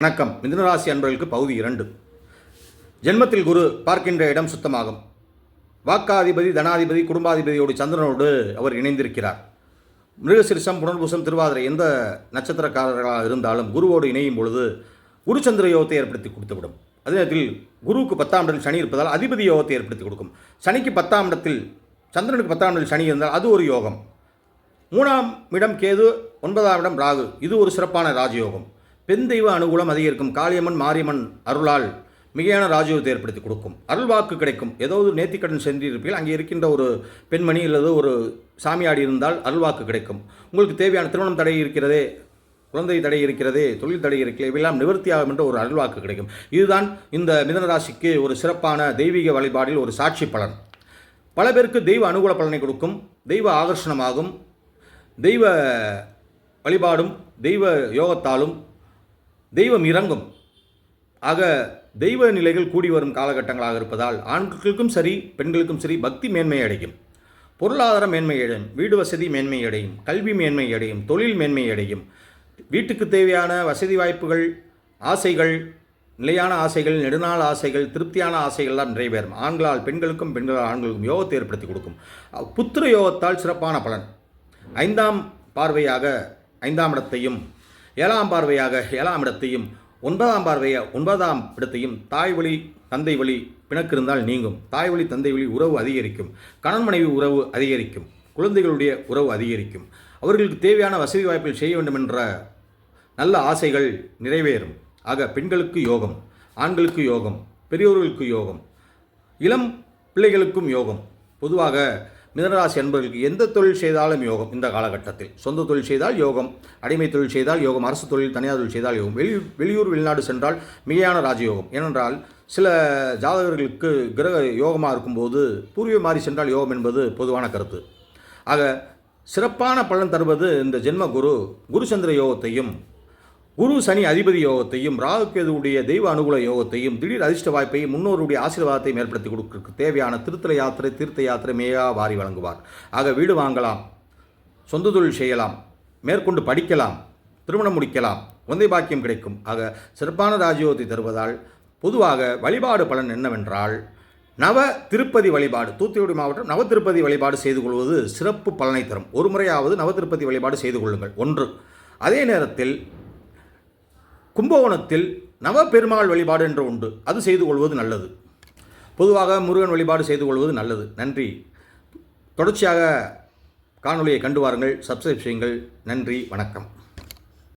வணக்கம். மிதுனராசி அன்பர்களுக்கு பகுதி 2. ஜென்மத்தில் குரு பார்க்கின்ற இடம் சுத்தமாகும். வாக்காதிபதி, தனாதிபதி, குடும்பாதிபதியோடு சந்திரனோடு அவர் இணைந்திருக்கிறார். மிருகசிரிஷம், புனர்பூசம், திருவாதிரை எந்த நட்சத்திரக்காரர்களாக இருந்தாலும் குருவோடு இணையும் பொழுது குரு சந்திர யோகத்தை ஏற்படுத்தி கொடுத்துவிடும். அதே நேரத்தில் குருவுக்கு 10ஆம் இடத்தில் சனி இருப்பதால் அதிபதி யோகத்தை ஏற்படுத்தி கொடுக்கும். சனிக்கு 10ஆம் இடத்தில், சந்திரனுக்கு 10ஆம் இடத்தில் சனி இருந்தால் அது ஒரு யோகம். 3ஆம் இடம் கேது, 9ஆம் இடம் ராகு, இது ஒரு சிறப்பான ராஜயோகம். பெண் தெய்வ அனுகூலம் அதிகரிக்கும். காளியம்மன், மாரியம்மன் அருளால் மிகையான ராஜயோகத்தை ஏற்படுத்தி கொடுக்கும். அருள் வாக்கு கிடைக்கும். ஏதாவது நேர்த்திக்கடன் சென்றிருப்பீர்கள், அங்கே இருக்கின்ற ஒரு பெண்மணி அல்லது ஒரு சாமியாடி இருந்தால் அருள் வாக்கு கிடைக்கும். உங்களுக்கு தேவையான திருமணம் தடை இருக்கிறதே, குழந்தை தடை இருக்கிறதே, தொழில் தடை இருக்கிறது, இவையெல்லாம் நிவர்த்தியாகும் என்ற ஒரு அருள்வாக்கு கிடைக்கும். இதுதான் இந்த மிதுன ராசிக்கு ஒரு சிறப்பான தெய்வீக வழிபாடில் ஒரு சாட்சி பலன். பல பேருக்கு தெய்வ அனுகூல பலனை கொடுக்கும். தெய்வ ஆகர்ஷணமாகும். தெய்வ வழிபாடும் தெய்வ யோகத்தாலும் தெய்வம் இறங்கும். ஆக தெய்வ நிலைகள் கூடி வரும் காலகட்டங்களாக இருப்பதால் ஆண்களுக்கும் சரி பெண்களுக்கும் சரி பக்தி மேன்மை அடையும். பொருளாதார மேன்மை அடையும். வீடு வசதி மேன்மை அடையும். கல்வி மேன்மை அடையும். தொழில் மேன்மை அடையும். வீட்டுக்கு தேவையான வசதி வாய்ப்புகள், ஆசைகள், நிலையான ஆசைகள், நெடுநாள் ஆசைகள், திருப்தியான ஆசைகள்லாம் நிறைவேறும். ஆண்களால் பெண்களுக்கும், பெண்களால் ஆண்களுக்கும் யோகத்தை ஏற்படுத்தி கொடுக்கும். புத்திர யோகத்தால் சிறப்பான பலன். 5ஆம் பார்வையாக 5ஆம் இடத்தையும், 7ஆம் பார்வையாக 7ஆம் இடத்தையும், 9ஆம் பார்வையாக 9ஆம் இடத்தையும், தாய் வழி தந்தை வழி பிணக்கு இருந்தால் நீங்கும். தாய் வழி தந்தை வழி உறவு அதிகரிக்கும். கணவன் மனைவி உறவு அதிகரிக்கும். குழந்தைகளுடைய உறவு அதிகரிக்கும். அவர்களுக்கு தேவையான வசதி வாய்ப்புகள் செய்ய வேண்டும் என்ற நல்ல ஆசைகள் நிறைவேறும். ஆக பெண்களுக்கு யோகம், ஆண்களுக்கு யோகம், பெரியோர்களுக்கு யோகம், இளம் பிள்ளைகளுக்கும் யோகம். பொதுவாக மிதுனராசி அன்பர்களுக்கு எந்த தொழில் செய்தாலும் யோகம். இந்த காலகட்டத்தில் சொந்த தொழில் செய்தால் யோகம், அடிமை தொழில் செய்தால் யோகம், அரசு தொழில், தனியார் தொழில் செய்தால் யோகம், வெளியூர் வெளிநாடு சென்றால் மிகையான ராஜயோகம். ஏனென்றால் சில ஜாதகர்களுக்கு கிரக யோகமாக இருக்கும்போது பூர்வீக மாறி சென்றால் யோகம் என்பது பொதுவான கருத்து. ஆக சிறப்பான பலன் தருவது இந்த ஜென்ம குரு சந்திர யோகத்தையும், குரு சனி அதிபதி யோகத்தையும், ராகுகேதுவுடைய தெய்வ அனுகூல யோகத்தையும், திடீர் அதிர்ஷ்ட வாய்ப்பையும், முன்னோருடைய ஆசீர்வாதத்தையும் ஏற்படுத்தி கொடுக்க தேவையான திருத்தல யாத்திரை, தீர்த்த யாத்திரை மேயா வாரி வழங்குவார். ஆக வீடு வாங்கலாம், சொந்த தொழில் செய்யலாம், மேற்கொண்டு படிக்கலாம், திருமணம் முடிக்கலாம், குழந்தை பாக்கியம் கிடைக்கும். ஆக சிறப்பான ராஜயோகத்தை தருவதால் பொதுவாக வழிபாடு பலன் என்னவென்றால் நவ திருப்பதி வழிபாடு. தூத்துக்குடி மாவட்டம் நவ திருப்பதி வழிபாடு செய்து கொள்வது சிறப்பு பலனை தரும். ஒரு முறையாவது நவ திருப்பதி வழிபாடு செய்து கொள்ளுங்கள். 1. அதே நேரத்தில் கும்பகோணத்தில் நவபெருமாள் வழிபாடு என்று உண்டு, அது செய்து கொள்வது நல்லது. பொதுவாக முருகன் வழிபாடு செய்து கொள்வது நல்லது. நன்றி. தொடர்ச்சியாக காணொலியை கண்டு வாருங்கள், சப்ஸ்கிரைப் செய்யுங்கள். நன்றி, வணக்கம்.